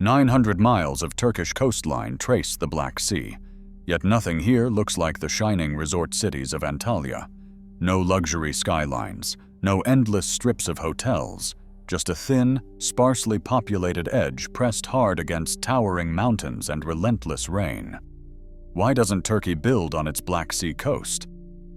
900 miles of Turkish coastline trace the Black Sea, yet nothing here looks like the shining resort cities of Antalya. No luxury skylines, no endless strips of hotels, just a thin, sparsely populated edge pressed hard against towering mountains and relentless rain. Why doesn't Turkey build on its Black Sea coast?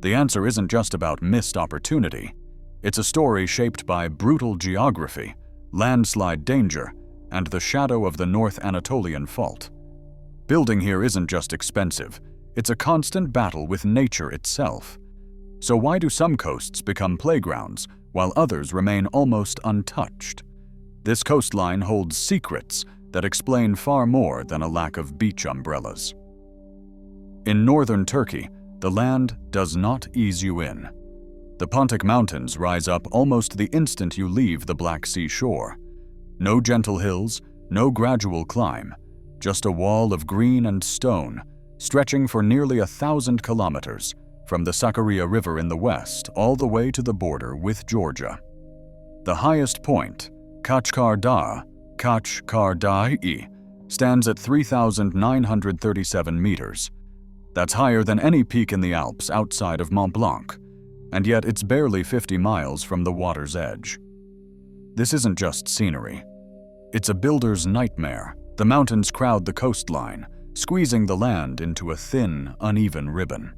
The answer isn't just about missed opportunity. It's a story shaped by brutal geography, landslide danger, and the shadow of the North Anatolian Fault. Building here isn't just expensive, it's a constant battle with nature itself. So why do some coasts become playgrounds, while others remain almost untouched? This coastline holds secrets that explain far more than a lack of beach umbrellas. In northern Turkey, the land does not ease you in. The Pontic Mountains rise up almost the instant you leave the Black Sea shore. No gentle hills, no gradual climb, just a wall of green and stone, stretching for nearly 1,000 kilometers, from the Sakarya River in the west all the way to the border with Georgia. The highest point, Kachkar Dağı, stands at 3,937 meters. That's higher than any peak in the Alps outside of Mont Blanc, and yet it's barely 50 miles from the water's edge. This isn't just scenery. It's a builder's nightmare. The mountains crowd the coastline, squeezing the land into a thin, uneven ribbon.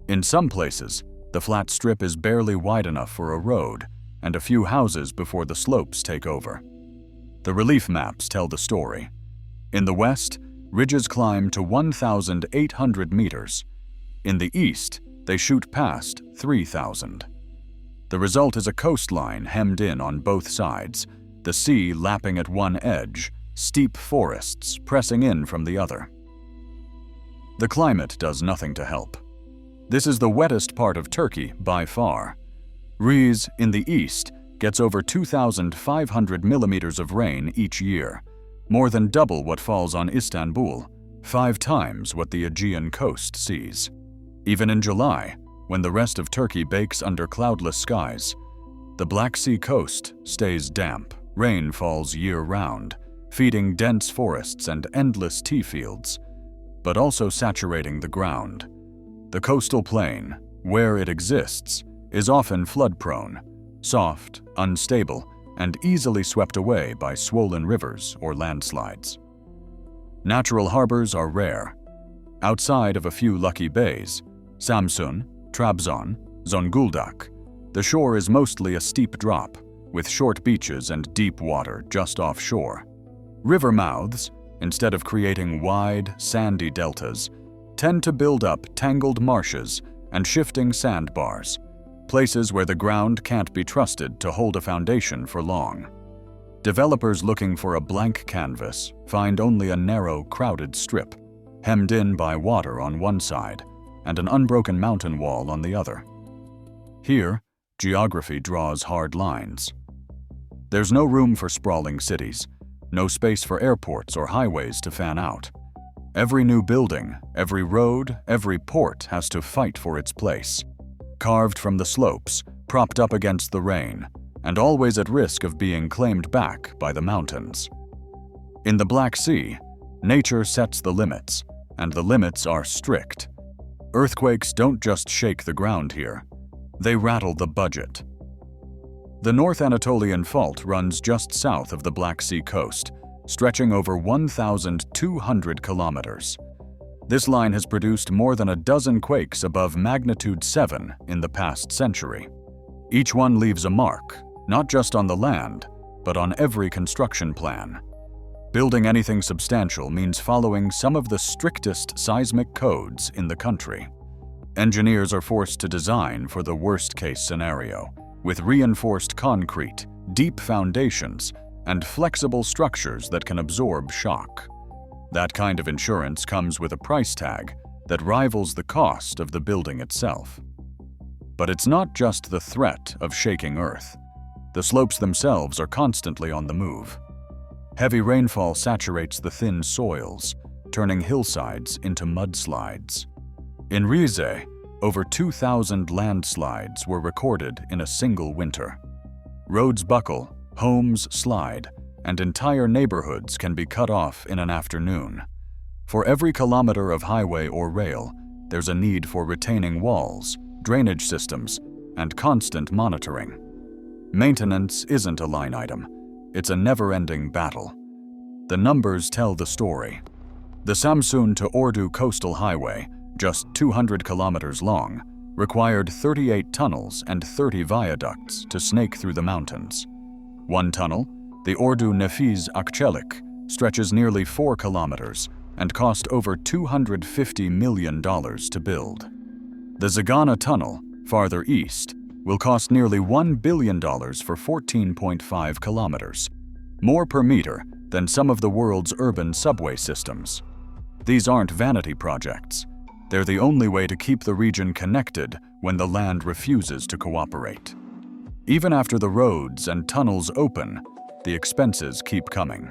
In some places, the flat strip is barely wide enough for a road and a few houses before the slopes take over. The relief maps tell the story. In the west, ridges climb to 1,800 meters. In the east, they shoot past 3,000. The result is a coastline hemmed in on both sides, the sea lapping at one edge, steep forests pressing in from the other. The climate does nothing to help. This is the wettest part of Turkey by far. Rize, in the east, gets over 2,500 millimeters of rain each year, more than double what falls on Istanbul, 5 times what the Aegean coast sees. Even in July, when the rest of Turkey bakes under cloudless skies, the Black Sea coast stays damp. Rain falls year-round, feeding dense forests and endless tea fields, but also saturating the ground. The coastal plain, where it exists, is often flood-prone, soft, unstable, and easily swept away by swollen rivers or landslides. Natural harbors are rare. Outside of a few lucky bays, Samsun, Trabzon, Zonguldak, the shore is mostly a steep drop, with short beaches and deep water just offshore. River mouths, instead of creating wide, sandy deltas, tend to build up tangled marshes and shifting sandbars, places where the ground can't be trusted to hold a foundation for long. Developers looking for a blank canvas find only a narrow, crowded strip, hemmed in by water on one side and an unbroken mountain wall on the other. Here, geography draws hard lines. There's no room for sprawling cities, no space for airports or highways to fan out. Every new building, every road, every port has to fight for its place. Carved from the slopes, propped up against the rain, and always at risk of being claimed back by the mountains. In the Black Sea, nature sets the limits, and the limits are strict. Earthquakes don't just shake the ground here, they rattle the budget. The North Anatolian Fault runs just south of the Black Sea coast, stretching over 1,200 kilometers. This line has produced more than a dozen quakes above magnitude 7 in the past century. Each one leaves a mark, not just on the land, but on every construction plan. Building anything substantial means following some of the strictest seismic codes in the country. Engineers are forced to design for the worst-case scenario, with reinforced concrete, deep foundations, and flexible structures that can absorb shock. That kind of insurance comes with a price tag that rivals the cost of the building itself. But it's not just the threat of shaking Earth. The slopes themselves are constantly on the move. Heavy rainfall saturates the thin soils, turning hillsides into mudslides. In Rize, over 2,000 landslides were recorded in a single winter. Roads buckle, homes slide, and entire neighborhoods can be cut off in an afternoon. For every kilometer of highway or rail, there's a need for retaining walls, drainage systems, and constant monitoring. Maintenance isn't a line item. It's a never-ending battle. The numbers tell the story. The Samsun to Ordu coastal highway, just 200 kilometers long, required 38 tunnels and 30 viaducts to snake through the mountains. One tunnel, the Ordu-Nefiz Akçelik, stretches nearly 4 kilometers and cost over $250 million to build. The Zagana Tunnel, farther east, will cost nearly $1 billion for 14.5 kilometers, more per meter than some of the world's urban subway systems. These aren't vanity projects. They're the only way to keep the region connected when the land refuses to cooperate. Even after the roads and tunnels open, the expenses keep coming.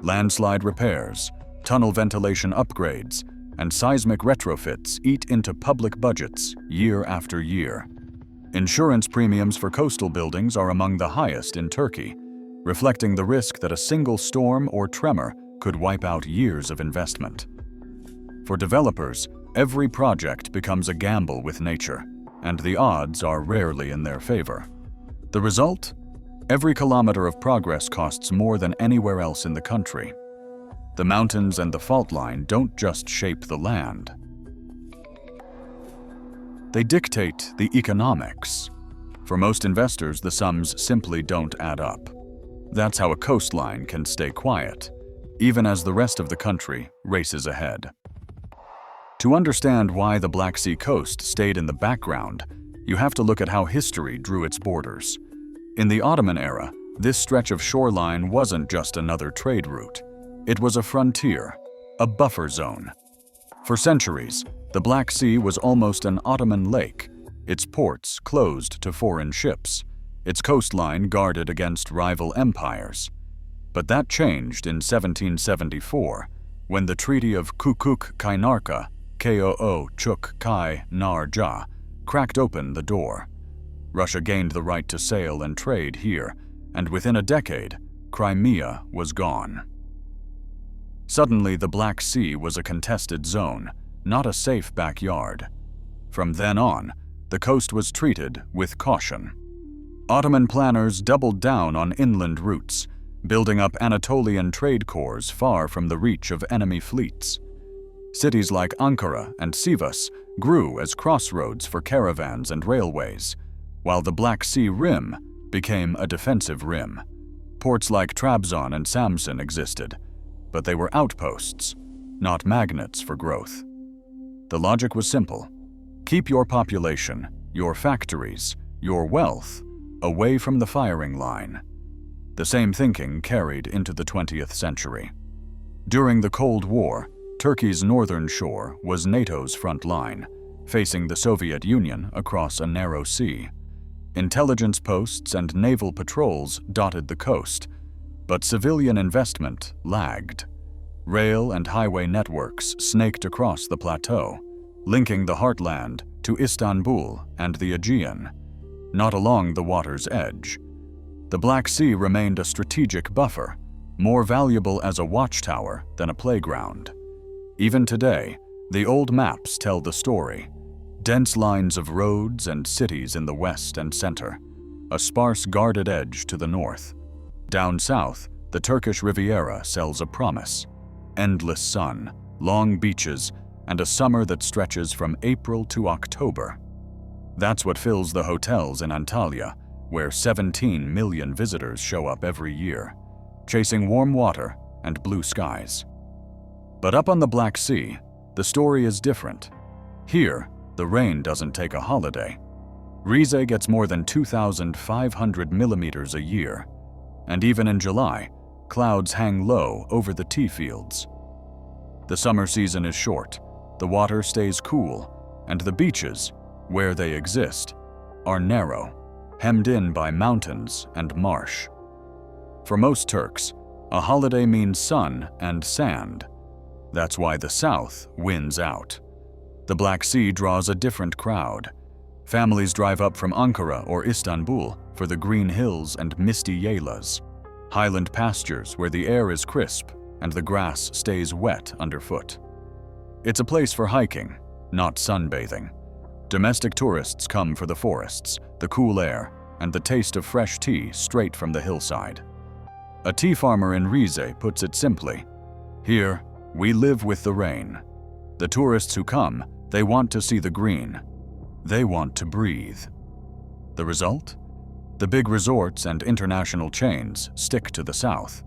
Landslide repairs, tunnel ventilation upgrades, and seismic retrofits eat into public budgets year after year. Insurance premiums for coastal buildings are among the highest in Turkey, reflecting the risk that a single storm or tremor could wipe out years of investment. For developers, every project becomes a gamble with nature, and the odds are rarely in their favor. The result? Every kilometer of progress costs more than anywhere else in the country. The mountains and the fault line don't just shape the land. They dictate the economics. For most investors, the sums simply don't add up. That's how a coastline can stay quiet, even as the rest of the country races ahead. To understand why the Black Sea coast stayed in the background, you have to look at how history drew its borders. In the Ottoman era, this stretch of shoreline wasn't just another trade route. It was a frontier, a buffer zone. For centuries, the Black Sea was almost an Ottoman lake, its ports closed to foreign ships, its coastline guarded against rival empires. But that changed in 1774, when the Treaty of Kukuk Kaynarca, Koo Chuk Kai Nar Ja, cracked open the door. Russia gained the right to sail and trade here, and within a decade, Crimea was gone. Suddenly, the Black Sea was a contested zone, not a safe backyard. From then on, the coast was treated with caution. Ottoman planners doubled down on inland routes, building up Anatolian trade corps far from the reach of enemy fleets. Cities like Ankara and Sivas grew as crossroads for caravans and railways, while the Black Sea Rim became a defensive rim. Ports like Trabzon and Samsun existed, but they were outposts, not magnets for growth. The logic was simple. Keep your population, your factories, your wealth away from the firing line. The same thinking carried into the 20th century. During the Cold War, Turkey's northern shore was NATO's front line, facing the Soviet Union across a narrow sea. Intelligence posts and naval patrols dotted the coast, but civilian investment lagged. Rail and highway networks snaked across the plateau, linking the heartland to Istanbul and the Aegean, not along the water's edge. The Black Sea remained a strategic buffer, more valuable as a watchtower than a playground. Even today, the old maps tell the story. Dense lines of roads and cities in the west and center, a sparse guarded edge to the north. Down south, the Turkish Riviera sells a promise: endless sun, long beaches, and a summer that stretches from April to October. That's what fills the hotels in Antalya, where 17 million visitors show up every year, chasing warm water and blue skies. But up on the Black Sea, the story is different. Here, the rain doesn't take a holiday. Rize gets more than 2,500 millimeters a year, and even in July, clouds hang low over the tea fields. The summer season is short, the water stays cool, and the beaches, where they exist, are narrow, hemmed in by mountains and marsh. For most Turks, a holiday means sun and sand. That's why the south wins out. The Black Sea draws a different crowd. Families drive up from Ankara or Istanbul for the green hills and misty yaylas. highland pastures where the air is crisp and the grass stays wet underfoot. It's a place for hiking, not sunbathing. Domestic tourists come for the forests, the cool air, and the taste of fresh tea straight from the hillside. A tea farmer in Rize puts it simply, "Here, we live with the rain. The tourists who come, they want to see the green. They want to breathe." The result? The big resorts and international chains stick to the south.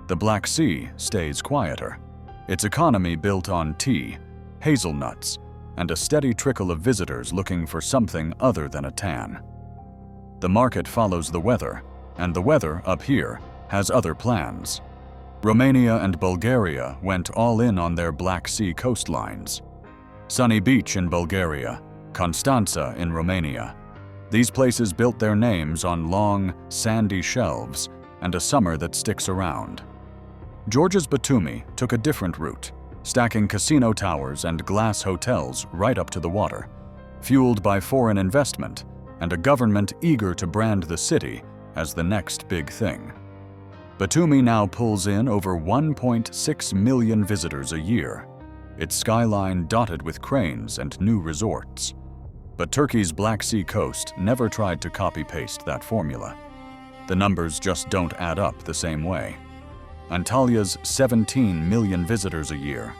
The Black Sea stays quieter, its economy built on tea, hazelnuts, and a steady trickle of visitors looking for something other than a tan. The market follows the weather, and the weather up here has other plans. Romania and Bulgaria went all in on their Black Sea coastlines. Sunny Beach in Bulgaria, Constanța in Romania. These places built their names on long, sandy shelves and a summer that sticks around. Georgia's Batumi took a different route, stacking casino towers and glass hotels right up to the water, fueled by foreign investment and a government eager to brand the city as the next big thing. Batumi now pulls in over 1.6 million visitors a year, its skyline dotted with cranes and new resorts. But Turkey's Black Sea coast never tried to copy-paste that formula. The numbers just don't add up the same way. Antalya's 17 million visitors a year,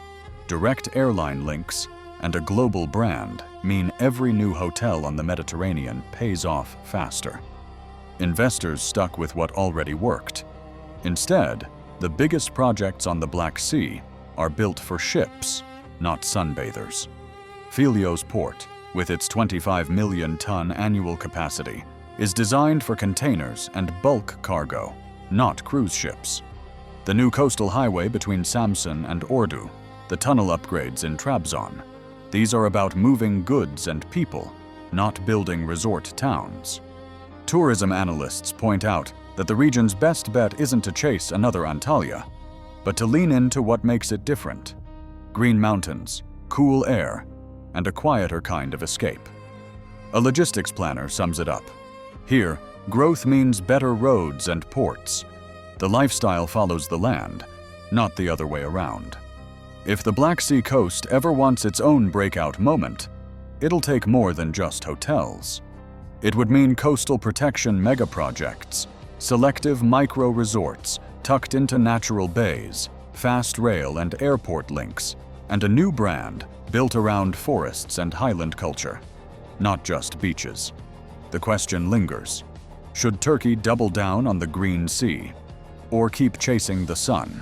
direct airline links, and a global brand mean every new hotel on the Mediterranean pays off faster. Investors stuck with what already worked. Instead, the biggest projects on the Black Sea are built for ships, not sunbathers. Philios Port, with its 25 million-ton annual capacity, is designed for containers and bulk cargo, not cruise ships. The new coastal highway between Samsun and Ordu, the tunnel upgrades in Trabzon, these are about moving goods and people, not building resort towns. Tourism analysts point out that the region's best bet isn't to chase another Antalya, but to lean into what makes it different: green mountains, cool air, and a quieter kind of escape. A logistics planner sums it up. Here, growth means better roads and ports. The lifestyle follows the land, not the other way around. If the Black Sea coast ever wants its own breakout moment, it'll take more than just hotels. It would mean coastal protection megaprojects, selective micro-resorts tucked into natural bays, fast rail and airport links, and a new brand built around forests and highland culture, not just beaches. The question lingers: should Turkey double down on the Green Sea, or keep chasing the sun?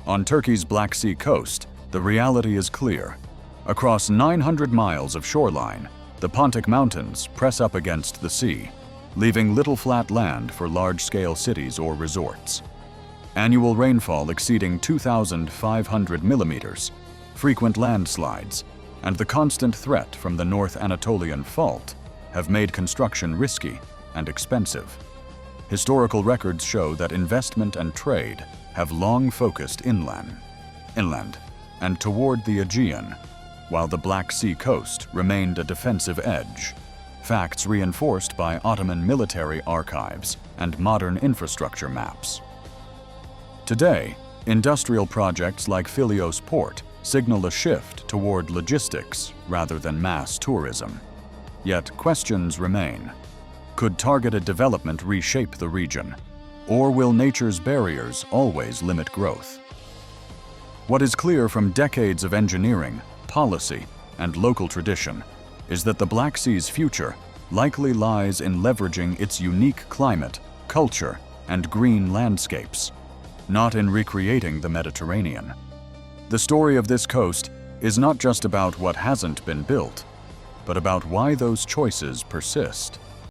On Turkey's Black Sea coast, the reality is clear. Across 900 miles of shoreline, the Pontic Mountains press up against the sea, leaving little flat land for large-scale cities or resorts. Annual rainfall exceeding 2,500 millimeters, frequent landslides, and the constant threat from the North Anatolian Fault have made construction risky and expensive. Historical records show that investment and trade have long focused inland, and toward the Aegean, while the Black Sea coast remained a defensive edge, facts reinforced by Ottoman military archives and modern infrastructure maps. Today, industrial projects like Philios Port signal a shift toward logistics rather than mass tourism. Yet questions remain. Could targeted development reshape the region, or will nature's barriers always limit growth? What is clear from decades of engineering, policy, and local tradition is that the Black Sea's future likely lies in leveraging its unique climate, culture, and green landscapes, not in recreating the Mediterranean. The story of this coast is not just about what hasn't been built, but about why those choices persist.